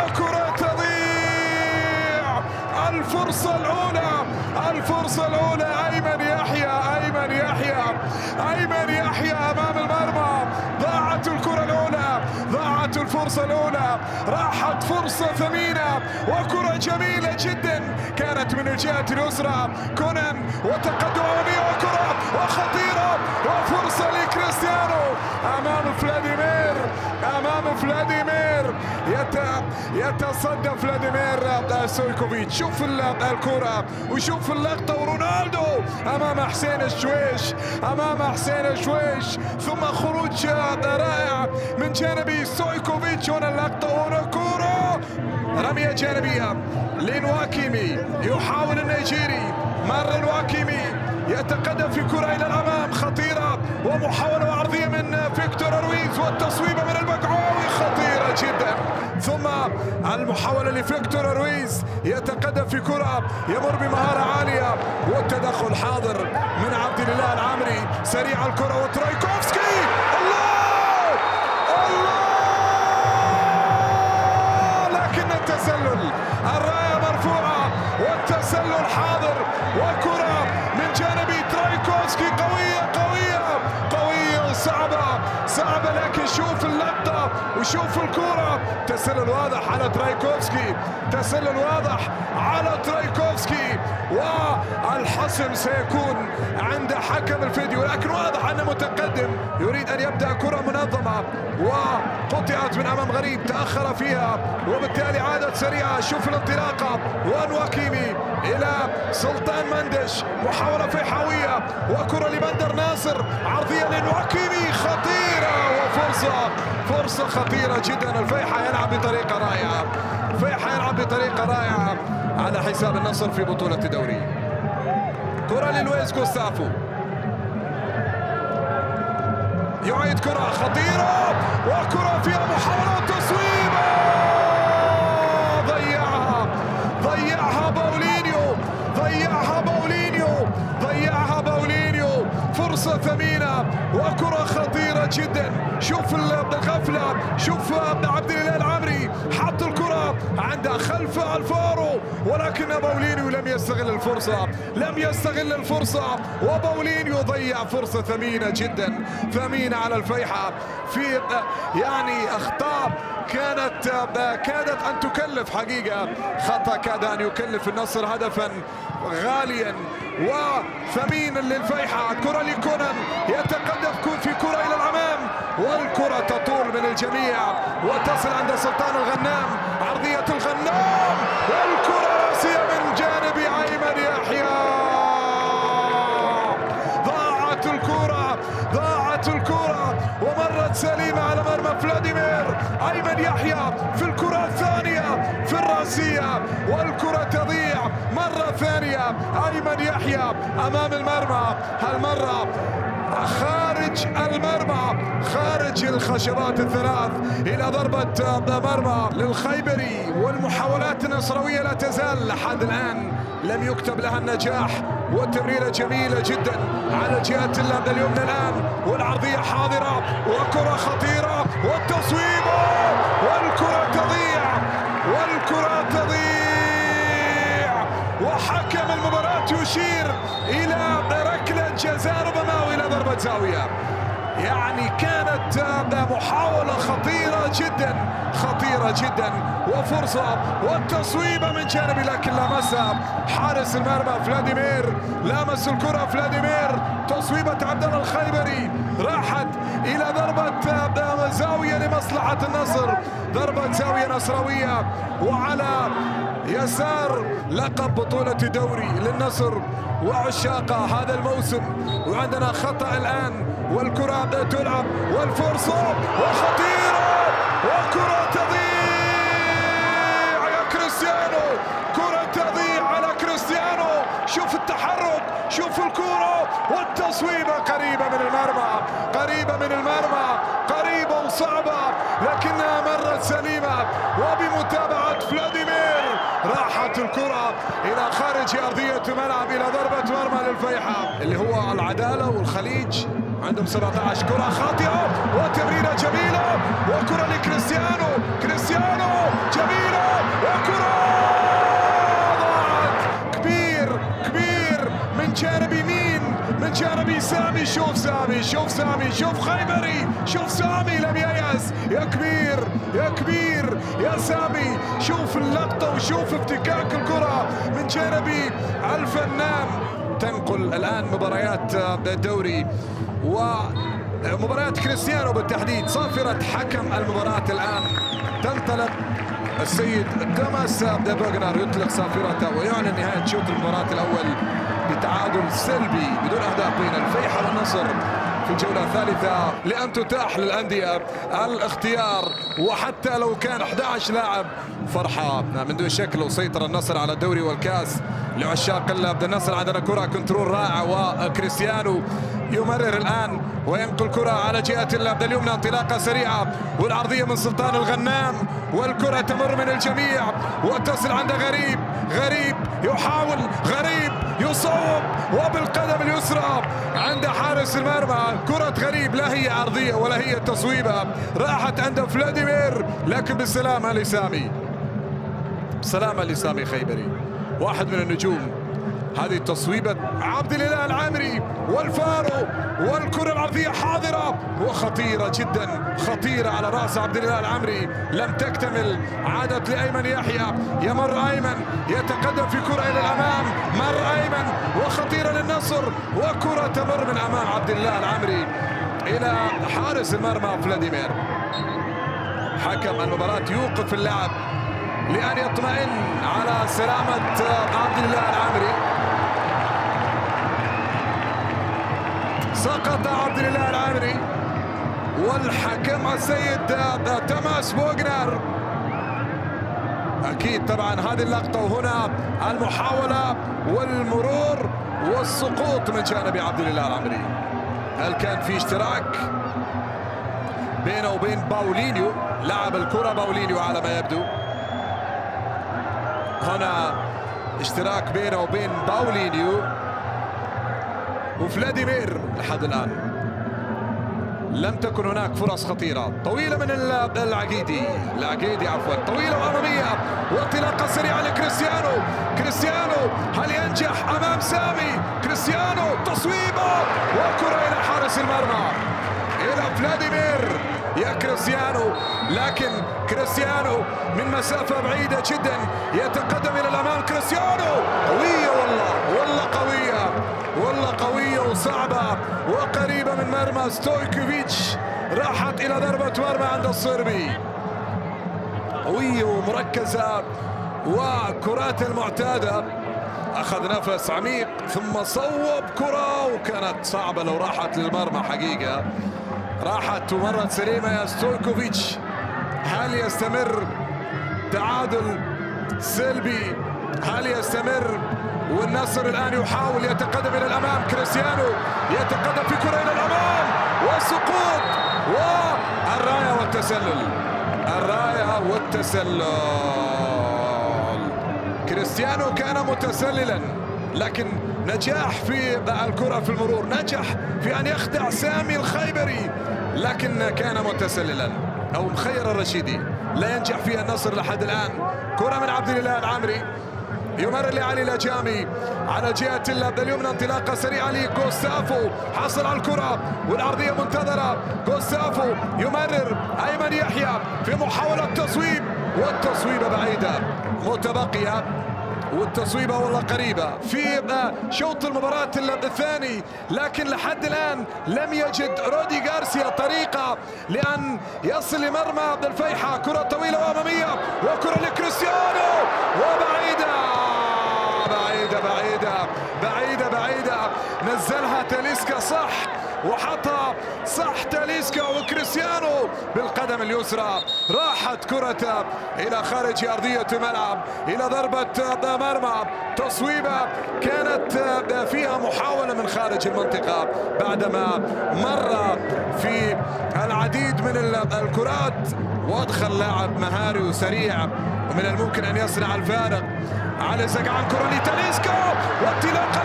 وكرة تضيع. الفرصة الأولى أيمن يحيى أمام المرمى. ضاعت الكرة الأولى، ضاعت الفرصة الأولى، راحت فرصة ثمينة وكرة جميلة جدا كانت من الجهة اليسرى. كونان وتقدم أمامية وكرة وخطيرة وفرصة لكريستيانو أمام فلاديمير. يتصدى فلاديمير ستويكوفيتش. شوف الكرة وشوف اللقطة، ورونالدو أمام حسين الشويش، ثم خروج رائع من جانبي ستويكوفيتش. هنا اللقطة، هنا كرة رمية جانبية لنواكيمي، يحاول النيجيري مر نواكيمي يتقدم في كرة إلى الأمام خطيرة، ومحاولة عرضية من فيكتور رويز والتصويبة من البقعاوي خطيرة جدا، ثم المحاولة لفيكتور رويز يتقدم في كرة يمر بمهارة عالية، والتدخل حاضر من عبد الله العامري. سريع الكرة وترايكوفسكي، الله لكن التسلل، الراية مرفوعة والتسلل حاضر، وكرة من جانب ترايكوفسكي قوية صعبة، لكن شوف اللقطة وشوف الكرة. تسلل واضح على ترايكوفسكي، والحسم سيكون عند حكم الفيديو، لكن واضح انه متقدم يريد ان يبدأ كرة منظمة وقطعت من امام غريب، تأخر فيها وبالتالي عادت سريعة. شوف الانطلاقة، ونواكيمي الى سلطان مندش، محاولة فيحاوية وكرة لبندر ناصر، عرضية لنواكيمي خطيرة، وفرصة خطيرة جدا. الفيحة يلعب بطريقة رائعة على حساب النصر في بطولة الدوري. كرة للويس جوستافو، يعيد كرة خطيرة وكرة فيها محاولة تصويبة، ضيعها باولينيو. فرصة ثمينة وكرة خطيرة جدا. شوف الغفلة، شوف عبد الله العامري حط الكرة عند خلف الفارو، ولكن باولينيو لم يستغل الفرصة، وباولينيو ضيع فرصة ثمينة جدا، ثمينة على الفيحة في أخطاء كادت أن تكلف، حقيقة خطأ كاد أن يكلف النصر هدفا غاليا وثمين للفيحة. كرة لكونان يتقدم في كرة إلى الأمام، والكرة تطول من الجميع وتصل عند سلطان الغنام، عرضية الغنام والكرة راسية من جانب أيمن يحيى. ضاعت الكرة ومرت سليمة على مرمى فلاديمير. أيمن يحيى في الكرة الثانية في الراسية، والكرة تضيع مرة ثانية. أيمن يحيى أمام المرمى، هالمرة خارج الخشبات الثلاث إلى ضربة مرمى للخيبري، والمحاولات النصراوية لا تزال لحد الآن لم يكتب لها النجاح. والتمريرة جميلة جدا على جهة اليمنى الآن، والعرضية حاضرة وكرة خطيرة والتصويبة، والكرة تضيع، وحكم المباراة يشير إلى ركلة جزاء ربما وإلى ضربة زاوية. كانت محاولة خطيرة جدا وفرصة والتصويبة من جانبي، لكن لمسها حارس المرمى فلاديمير، لامس الكرة فلاديمير. تصويبة عبد الله الخيبري راحت إلى ضربة زاوية لمصلحة النصر، ضربة زاوية نصراوية، وعلى يسار لقب بطولة الدوري للنصر وعشاقه هذا الموسم. وعندنا خطأ الآن، والكرة تلعب والفرصة وخطيرة، وكرة تضيع يا كريستيانو، كرة تضيع على كريستيانو. شوف التحرك، شوف الكرة والتصويبة قريبة من المرمى، قريبة وصعبة، لكنها مرت سليمة، وبمتابعة فلاديمير راحت الكرة إلى خارج أرضية الملعب إلى ضربة مرمى للفيحة اللي هو العدالة والخليج. عندهم 17. كرة خاطئة وتمريرة جميلة، وكرة لكريستيانو، جميلة سامي، شوف خيبري، شوف سامي لم ييأس. يا كبير يا كبير يا سامي، شوف اللقطة وشوف افتكاك الكرة من جانبي الفنان. تنقل الآن مباريات الدوري ومباريات كريستيانو بالتحديد. صافرة حكم المباراة الآن تنطلق. السيد توماس بوغنر يطلق صافرته ويعلن نهاية شوط المباراة الأول بتعادل سلبي بدون أهداف بين الفيحاء والنصر في الجولة الثالثة، لأن تتاح للأندية الاختيار. وحتى لو كان 11 لاعب فرحة من دون شك لو سيطر النصر على الدوري والكاس. لعشاق النصر عندنا كرة كنترول رائع، وكريستيانو يمرر الآن وينقل كرة على جهة اليمنى، انطلاقة سريعة والعرضية من سلطان الغنام، والكرة تمر من الجميع وتصل عند غريب. غريب يحاول، غريب يصوب وبالقدم اليسرى عند حارس المرمى. كرة غريب لا هي عرضية ولا هي تصويبة، راحت عند فلاديمير لكن بالسلامة لسامي. سلامة لسامي خيبري، واحد من النجوم. هذه تصويبة عبد الاله العامري والفارو، والكرة العرضية حاضرة وخطيرة جدا، خطيرة على رأس عبد الاله العامري، لم تكتمل. عادت لأيمن يحيى، يمر أيمن يتقدم في كرة إلى الأمام، مر أيمن وخطيرة للنصر، وكرة تمر من أمام عبد الاله العامري إلى حارس المرمى فلاديمير. حكم المباراة يوقف اللعب لأن يطمئن على سلامة عبد الاله العامري. سقط عبد الاله العامري والحكم السيد توماس بوغنر. اكيد طبعا هذه اللقطه وهنا المحاوله والمرور والسقوط من جانب عبد الاله العامري. هل كان في اشتراك بينه وبين باولينيو؟ لعب الكره باولينيو على ما يبدو. هنا اشتراك بينه وبين باولينيو وفلاديمير. لحد الآن لم تكن هناك فرص خطيرة. طويلة من العقيدي عفوا، طويلة وأمامية وانطلاقة سريعة لكريستيانو. كريستيانو هل ينجح أمام سامي؟ كريستيانو تصويبه وكرة إلى حارس المرمى، إلى فلاديمير. يا كريستيانو، لكن كريستيانو من مسافة بعيدة جدا يتقدم إلى الأمام. كريستيانو قوية والله قوية، والله قوية وصعبة وقريبة من مرمى ستويكوفيتش، راحت إلى ضربة مرمى عند الصربي. قوية ومركزة وكرات المعتادة. أخذ نفس عميق ثم صوب كرة وكانت صعبة لو راحت للمرمى حقيقة. راحت ومرت سليمة يا ستويكوفيتش. هل يستمر تعادل سلبي؟ هل يستمر؟ والنصر الآن يحاول يتقدم إلى الأمام. كريستيانو يتقدم في كرة إلى الأمام والسقوط والراية والتسلل. الراية والتسلل. كريستيانو كان متسللا لكن نجاح في الكرة في المرور، نجح في أن يخدع سامي الخيبري لكن كان متسللا. أو مخير الرشيدي لا ينجح فيها النصر لحد الآن. كرة من عبد الاله العامري يمرر لعلي الأجامي على جهة اليمنى، انطلاقة سريعة لجوستافو، حصل على الكرة والعرضية منتظرة. جوستافو يمرر، أيمن يحيى في محاولة تصويب والتصويبة بعيدة متبقية، والتصويبة والله قريبة في شوط المباراة الثاني، لكن لحد الآن لم يجد رودي غارسيا طريقة لأن يصل لمرمى الفيحاء. كرة طويلة وأمامية وكرة لكريستيانو وبعيدة بعيدة بعيدة بعيدة بعيدة، نزلها تاليسكا صح وحطها صح تاليسكا، وكريستيانو بالقدم اليسرى راحت كرة إلى خارج أرضية الملعب إلى ضربة مرمى. تصويبة كانت فيها محاولة من خارج المنطقة بعدما مر في العديد من الكرات وادخل لاعب مهاري وسريع ومن الممكن أن يصنع الفارق. على زقعان كرة لتاليسكا وانطلاقة